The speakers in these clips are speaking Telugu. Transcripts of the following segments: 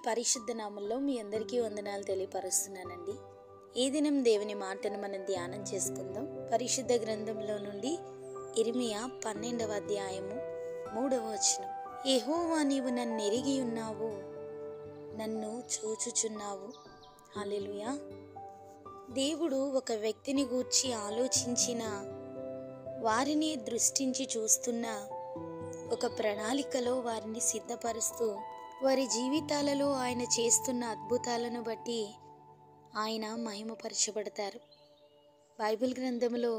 పరిశుద్ధ నామంలో మీ అందరికీ వందనాలు తెలియపరుస్తున్నానండి. ఈ దినం దేవుని మాటను మనం ధ్యానం చేసుకుందాం. పరిశుద్ధ గ్రంథంలో నుండి ఇర్మియా 12వ అధ్యాయము 3వ వచనం. యెహోవా, నీవు నన్ను ఎరిగి ఉన్నావు, నన్ను చూచుచున్నావు. హల్లెలూయా. దేవుడు ఒక వ్యక్తిని గూర్చి ఆలోచించిన, వారిని దృష్టించి చూస్తున్న ఒక ప్రణాళికలో వారిని సిద్ధపరుస్తూ, వారి జీవితాలలో ఆయన చేస్తున్న అద్భుతాలను బట్టి ఆయన మహిమపరచబడతారు. బైబిల్ గ్రంథంలో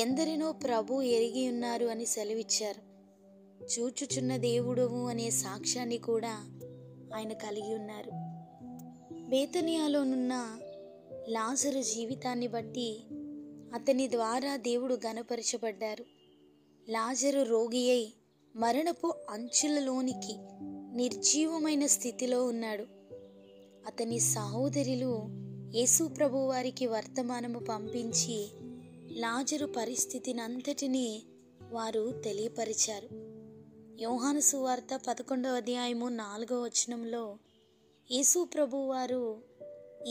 ఎందరినో ప్రభు ఎరిగి ఉన్నారు అని సెలవిచ్చారు. చూచుచున్న దేవుడవు అనే సాక్ష్యాన్ని కూడా ఆయన కలిగి ఉన్నారు. బేతనియాలోనున్న లాజరు జీవితాన్ని బట్టి అతని ద్వారా దేవుడు ఘనపరచబడ్డారు. లాజరు రోగి అయి మరణపు అంచులలోనికి నిర్జీవమైన స్థితిలో ఉన్నాడు. అతని సహోదరులు యేసు ప్రభు వారికి వర్తమానము పంపించి లాజరు పరిస్థితిని అంతటినీ వారు తెలియపరిచారు. యోహాను సువార్త 11వ అధ్యాయము 4వ వచనంలో యేసు ప్రభు వారు,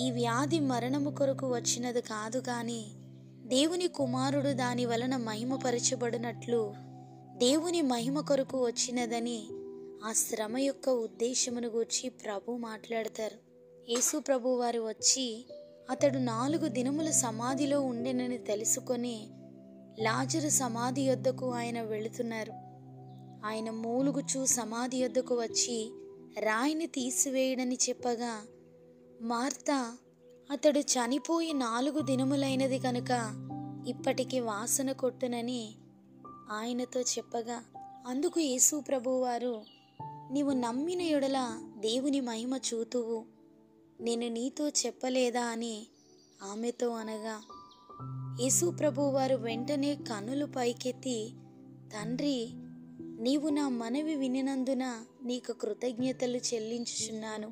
ఈ వ్యాధి మరణము కొరకు వచ్చినది కాదు, కానీ దేవుని కుమారుడు దాని వలన మహిమపరచబడినట్లు దేవుని మహిమ కొరకు వచ్చినదని ఆ శ్రమ యొక్క ఉద్దేశమును గూర్చి ప్రభు మాట్లాడతారు. యేసు ప్రభు వారు వచ్చి అతడు 4 దినముల సమాధిలో ఉండెనని తెలుసుకొని లాజరు సమాధి యొద్దకు ఆయన వెళుతున్నారు. ఆయన మూలుగుచూ సమాధి యొద్దకు వచ్చి రాయిని తీసివేయడని చెప్పగా, మార్తా, అతడు చనిపోయి 4 దినములైనది కనుక ఇప్పటికి వాసన కొట్టునని ఆయనతో చెప్పగా, అందుకు యేసు ప్రభువారు, నీవు నమ్మిన యెడల దేవుని మహిమ చూతువు, నేను నీతో చెప్పలేదా అని ఆమెతో అనగా, యేసు ప్రభువారు వెంటనే కన్నులు పైకెత్తి, తండ్రి, నీవు నా మనవి వినినందున నీకు కృతజ్ఞతలు చెల్లించుచున్నాను.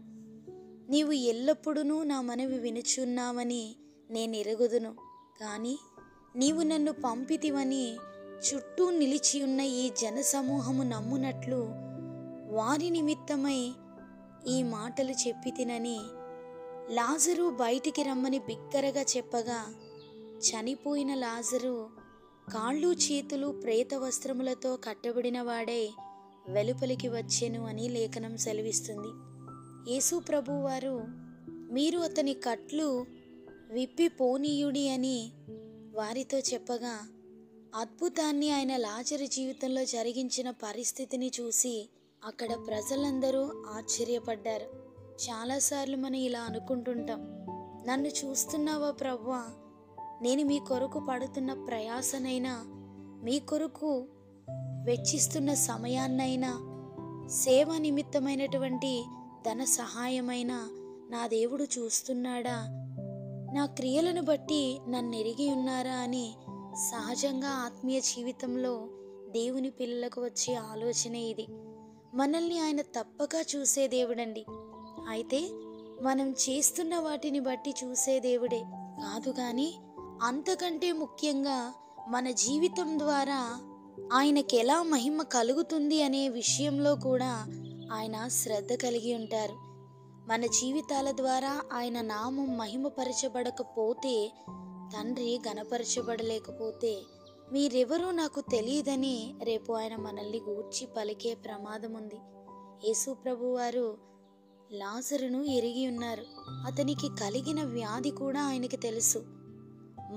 నీవు ఎల్లప్పుడూ నా మనవి వినుచున్నావని నేను ఎరుగుదును. కానీ నీవు నన్ను పంపితివని చుట్టూ నిలిచి ఉన్న ఈ జనసమూహము నమ్మునట్లు వారి నిమిత్తమై ఈ మాటలు చెప్పి తినని లాజరు బయటికి రమ్మని బిగ్గరగా చెప్పగా, చనిపోయిన లాజరు కాళ్ళు చేతులు ప్రేత వస్త్రములతో కట్టబడిన వాడై వెలుపలికి వచ్చెను అని లేఖనం సెలవిస్తుంది. యేసు ప్రభువారు, మీరు అతని కట్లు విప్పి పోనీయుడి అని వారితో చెప్పగా, అద్భుతాన్ని ఆయన లాజరు జీవితంలో జరిగించిన పరిస్థితిని చూసి అక్కడ ప్రజలందరూ ఆశ్చర్యపడ్డారు. చాలాసార్లు మనం ఇలా అనుకుంటుంటాం, నన్ను చూస్తున్నావా ప్రభువా, నేను మీ కొరకు పడుతున్న ప్రయాసనైనా, మీ కొరకు వెచ్చిస్తున్న సమయాన్నైనా, సేవ నిమిత్తమైనటువంటి ధన సహాయమైనా నా దేవుడు చూస్తున్నాడా, నా క్రియలను బట్టి నన్ను ఎరిగి ఉన్నారా అని సహజంగా ఆత్మీయ జీవితంలో దేవుని పిల్లలకు వచ్చే ఆలోచన ఇది. మనల్ని ఆయన తప్పక చూసే దేవుడండి. అయితే మనం చేస్తున్న వాటిని బట్టి చూసే దేవుడే కాదు, కానీ అంతకంటే ముఖ్యంగా మన జీవితం ద్వారా ఆయనకి ఎలా మహిమ కలుగుతుంది అనే విషయంలో కూడా ఆయన శ్రద్ధ కలిగి ఉంటారు. మన జీవితాల ద్వారా ఆయన నామం మహిమపరచబడకపోతే, తండ్రి గణపరచబడలేకపోతే, మీరెవరో నాకు తెలియదని రేపు ఆయన మనల్ని గూర్చి పలికే ప్రమాదం ఉంది. యేసు ప్రభువారు లాజరును ఎరిగి ఉన్నారు. అతనికి కలిగిన వ్యాధి కూడా ఆయనకి తెలుసు.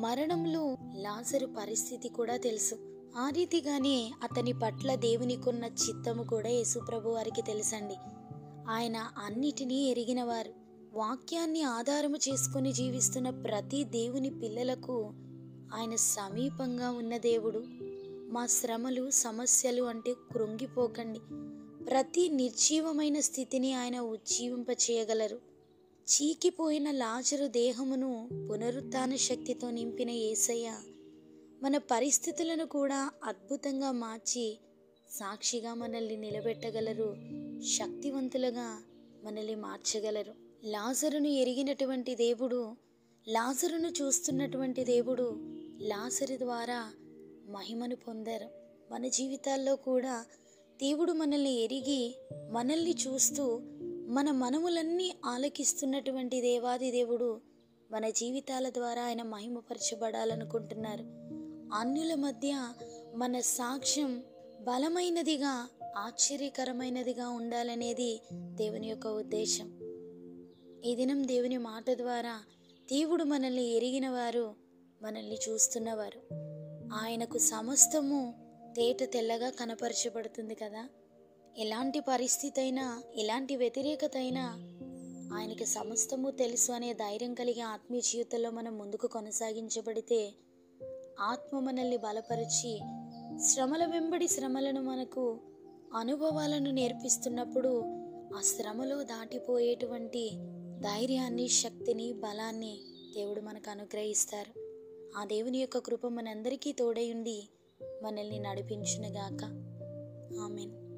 మరణంలో లాజరు పరిస్థితి కూడా తెలుసు. ఆ రీతిగానే అతని పట్ల దేవునికున్న చిత్తము కూడా యేసు ప్రభువారికి తెలుసండి. ఆయన అన్నిటినీ ఎరిగినవారు. వాక్యాన్ని ఆధారము చేసుకుని జీవిస్తున్న ప్రతి దేవుని పిల్లలకు ఆయన సమీపంగా ఉన్న దేవుడు. మా శ్రమలు, సమస్యలు అంటే కృంగిపోకండి. ప్రతి నిర్జీవమైన స్థితిని ఆయన ఉజ్జీవింపచేయగలరు. చీకిపోయిన లాజరు దేహమును పునరుత్థాన శక్తితో నింపిన యేసయ్య మన పరిస్థితులను కూడా అద్భుతంగా మార్చి సాక్షిగా మనల్ని నిలబెట్టగలరు. శక్తివంతులుగా మనల్ని మార్చగలరు. లాజరును ఎరిగినటువంటి దేవుడు, లాజరును చూస్తున్నటువంటి దేవుడు లాజరు ద్వారా మహిమను పొందారు. మన జీవితాల్లో కూడా దేవుడు మనల్ని ఎరిగి మనల్ని చూస్తూ మన మనములన్నీ ఆలకిస్తున్నటువంటి దేవాది దేవుడు మన జీవితాల ద్వారా ఆయన మహిమపరచబడాలనుకుంటున్నారు. అన్యుల మధ్య మన సాక్ష్యం బలమైనదిగా, ఆశ్చర్యకరమైనదిగా ఉండాలనేది దేవుని యొక్క ఉద్దేశం. ఈ దినం దేవుని మాట ద్వారా దేవుడు మనల్ని ఎరిగిన వారు, మనల్ని చూస్తున్నవారు. ఆయనకు సమస్తము తేట తెల్లగా కనపరచబడుతుంది కదా. ఎలాంటి పరిస్థితి అయినా, ఎలాంటి వ్యతిరేకత అయినా ఆయనకి సమస్తము తెలుసు అనే ధైర్యం కలిగి ఆత్మీయ జీవితంలో మనం ముందుకు కొనసాగించబడితే, ఆత్మ మనల్ని బలపరిచి శ్రమల వెంబడి శ్రమలను మనకు అనుభవాలను నేర్పిస్తున్నప్పుడు ఆ శ్రమలో దాటిపోయేటువంటి ధైర్యాన్ని, శక్తిని, బలాన్ని దేవుడు మనకు అనుగ్రహిస్తారు. ఆ దేవుని యొక్క కృప మనందరికీ తోడై ఉండి మనల్ని నడిపించునుగాక. ఆమేన్.